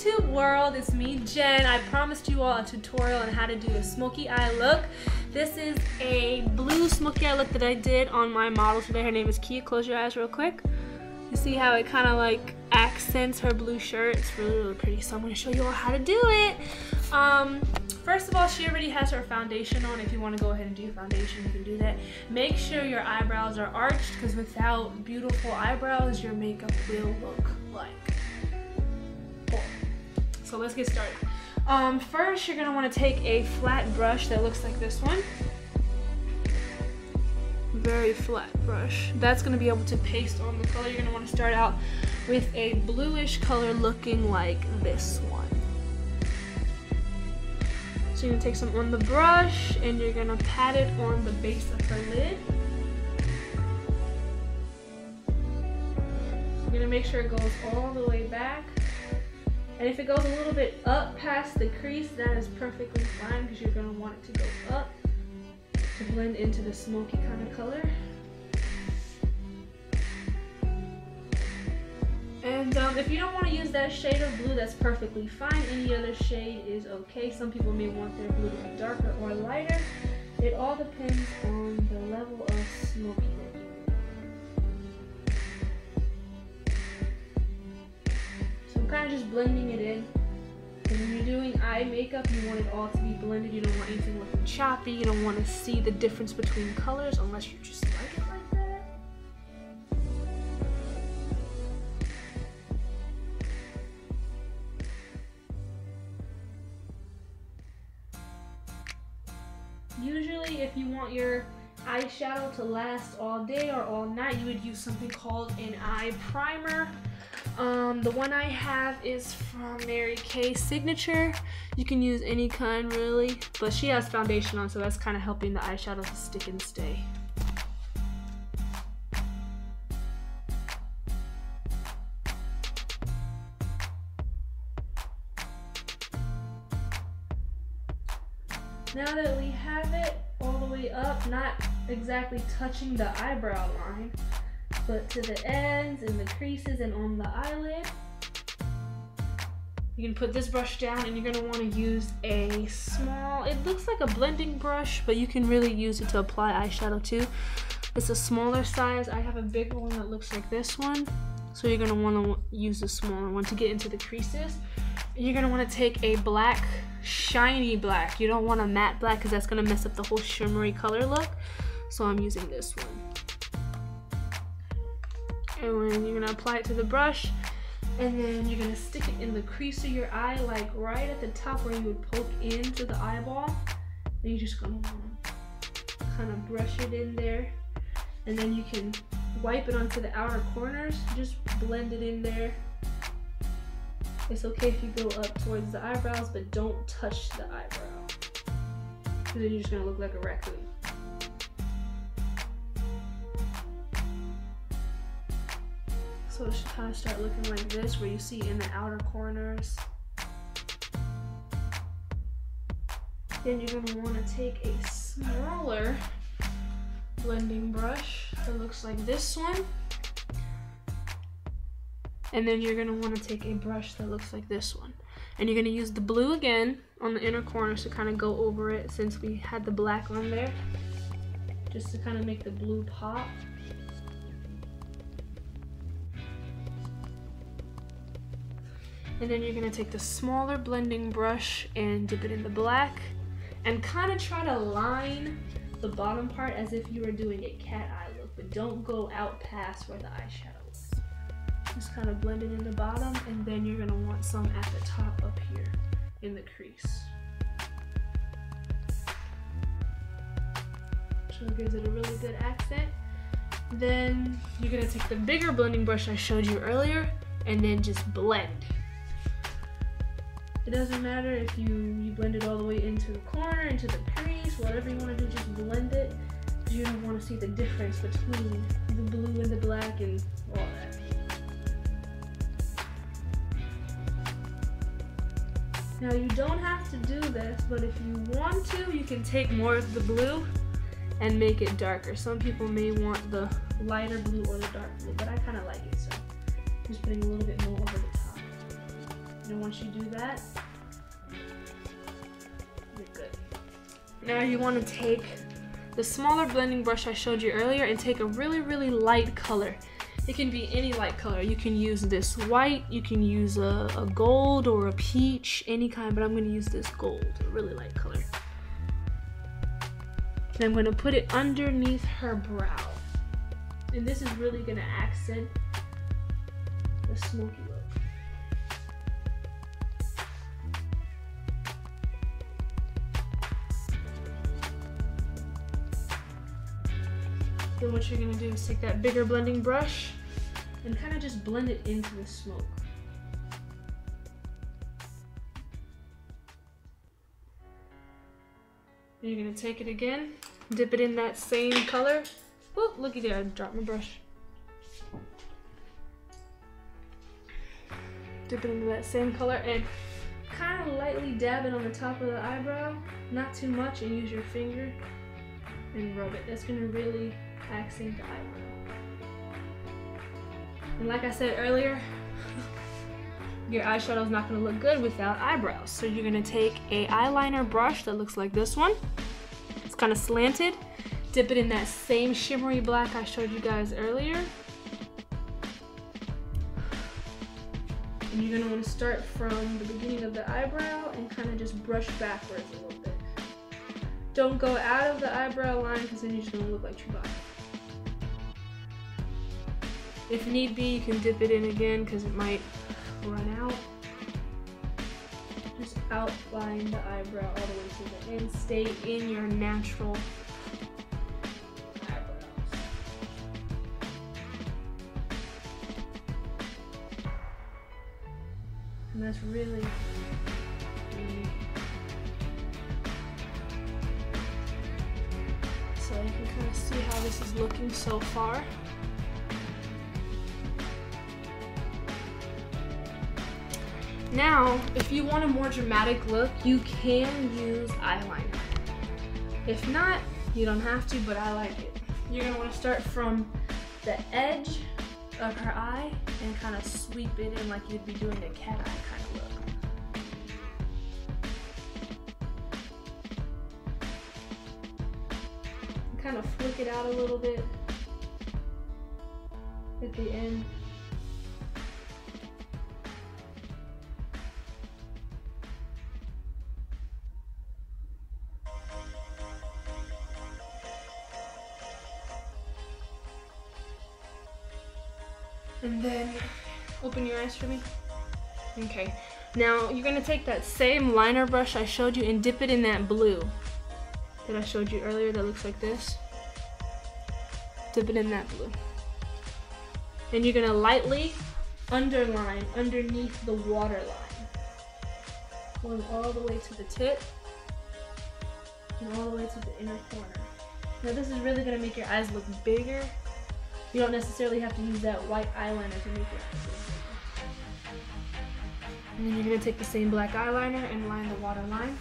YouTube world? It's me, Jen. I promised you all a tutorial on how to do a smoky eye look. This is a blue smoky eye look that I did on my model today. Her name is Kia. Close your eyes real quick. You see how it kind of like accents her blue shirt? It's really, really pretty. So I'm going to show you all how to do it. First of all, she already has her foundation on. If you want to go ahead and do your foundation, you can do that. Make sure your eyebrows are arched, because without beautiful eyebrows, your makeup will look like bull. So let's get started. First, you're going to want to take a flat brush that looks like this one. Very flat brush. That's going to be able to paste on the color. You're going to want to start out with a bluish color looking like this one. So you're going to take some on the brush and you're going to pat it on the base of her lid. You're going to make sure it goes all the way back. And if it goes a little bit up past the crease, that is perfectly fine, because you're going to want it to go up to blend into the smoky kind of color. And if you don't want to use that shade of blue, that's perfectly fine. Any other shade is okay. Some people may want their blue to be darker or lighter. It all depends on the level of smoky that you want. So I'm kind of just blending it in. And when you're doing eye makeup, you want it all to be blended. You don't want anything looking choppy. You don't want to see the difference between colors unless you just like it like that. Usually, if you want your eyeshadow to last all day or all night, you would use something called an eye primer. The one I have is from Mary Kay's Signature. You can use any kind really, but she has foundation on, so that's kind of helping the eyeshadow to stick and stay. Now that we have it all the way up, not exactly touching the eyebrow line, but to the ends and the creases and on the eyelid, you can put this brush down, and you're going to want to use a small, it looks like a blending brush, but you can really use it to apply eyeshadow too. It's a smaller size. I have a bigger one that looks like this one, so you're going to want to use the smaller one to get into the creases. And you're going to want to take a black, shiny black. You don't want a matte black, because that's going to mess up the whole shimmery color look. So I'm using this one. And then you're going to apply it to the brush, and then you're going to stick it in the crease of your eye, like right at the top where you would poke into the eyeball. And you're just going to want to kind of brush it in there, and then you can wipe it onto the outer corners. Just blend it in there. It's okay if you go up towards the eyebrows, but don't touch the eyebrow, because then you're just going to look like a raccoon. So it should kind of start looking like this, where you see in the outer corners. Then you're going to want to take a smaller blending brush that looks like this one. And then you're going to want to take a brush that looks like this one. And you're going to use the blue again on the inner corners to kind of go over it, since we had the black on there, just to kind of make the blue pop. And then you're going to take the smaller blending brush and dip it in the black, and kind of try to line the bottom part as if you were doing a cat eye look, but don't go out past where the eyeshadow is. Just kind of blend it in the bottom, and then you're going to want some at the top up here in the crease. So it gives it a really good accent. Then you're going to take the bigger blending brush I showed you earlier, and then just blend. It doesn't matter if you blend it all the way into the corner, into the crease, whatever you want to do, just blend it. You don't want to see the difference between the blue and the black and all that. Now you don't have to do this, but if you want to, you can take more of the blue and make it darker. Some people may want the lighter blue or the dark blue, but I kind of like it, so I'm just putting a little bit more over the top. And once you do that, you're good. Now you want to take the smaller blending brush I showed you earlier and take a really, really light color. It can be any light color. You can use this white, you can use a gold or a peach, any kind, but I'm going to use this gold, a really light color. And I'm going to put it underneath her brow. And this is really going to accent the smoky look. Then what you're going to do is take that bigger blending brush and kind of just blend it into the smoke. And you're going to take it again, dip it in that same color. Whoop, looky there, I dropped my brush. Dip it into that same color and kind of lightly dab it on the top of the eyebrow, not too much, and use your finger and rub it. That's going to really accent the eyebrow. And like I said earlier, your eyeshadow is not going to look good without eyebrows. So you're going to take a eyeliner brush that looks like this one. It's kind of slanted. Dip it in that same shimmery black I showed you guys earlier. And you're going to want to start from the beginning of the eyebrow and kind of just brush backwards a little bit. Don't go out of the eyebrow line because then you're just going to look like Chewbacca. If need be, you can dip it in again because it might run out. Just outline the eyebrow all the way to the end. Stay in your natural eyebrows. And that's really unique. So you can kind of see how this is looking so far. Now, if you want a more dramatic look, you can use eyeliner. If not, you don't have to, but I like it. You're gonna wanna start from the edge of her eye and kind of sweep it in like you'd be doing a cat eye kind of look. And kind of flick it out a little bit at the end. And then open your eyes for me. Okay. Now you're gonna take that same liner brush I showed you and dip it in that blue that I showed you earlier that looks like this. Dip it in that blue. And you're gonna lightly underline underneath the waterline. Going all the way to the tip and all the way to the inner corner. Now this is really gonna make your eyes look bigger. You don't necessarily have to use that white eyeliner to make your eyes look bigger. And then you're going to take the same black eyeliner and line the water line.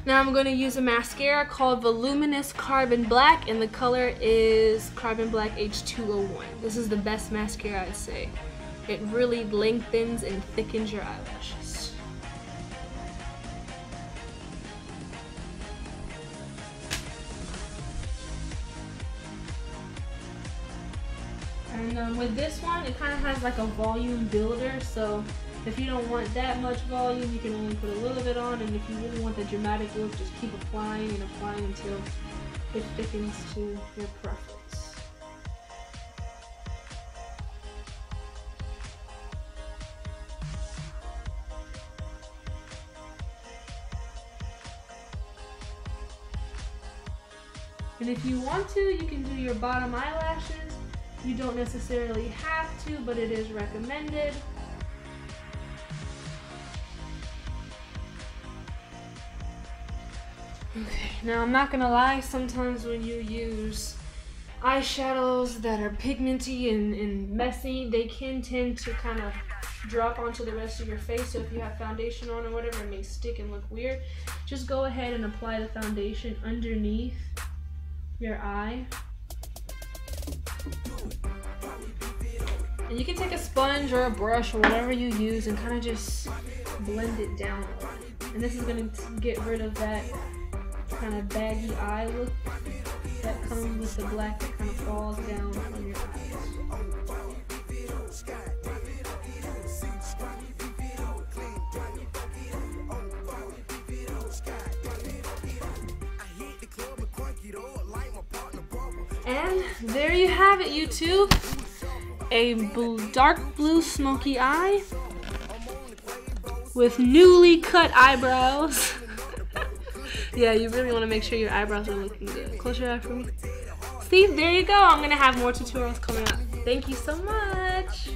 Now I'm going to use a mascara called Voluminous Carbon Black, and the color is Carbon Black H201. This is the best mascara, I'd say. It really lengthens and thickens your eyelashes. And with this one, it kind of has like a volume builder, so if you don't want that much volume, you can only put a little bit on, and if you really want the dramatic look, just keep applying and applying until it thickens to your preference. And if you want to, you can do your bottom eyelashes. You don't necessarily have to, but it is recommended. Okay, now I'm not gonna lie, sometimes when you use eyeshadows that are pigmenty and messy, they can tend to kind of drop onto the rest of your face. So if you have foundation on or whatever, it may stick and look weird. Just go ahead and apply the foundation underneath your eye And you can take a sponge or a brush or whatever you use and kind of just blend it down. And this is going to get rid of that kind of baggy eye look that comes with the black that kind of falls down on your eyes. And there you have it, YouTube. A dark blue smoky eye with newly cut eyebrows. Yeah, you really want to make sure your eyebrows are looking good. Close your eye for me. See, there you go. I'm going to have more tutorials coming up. Thank you so much.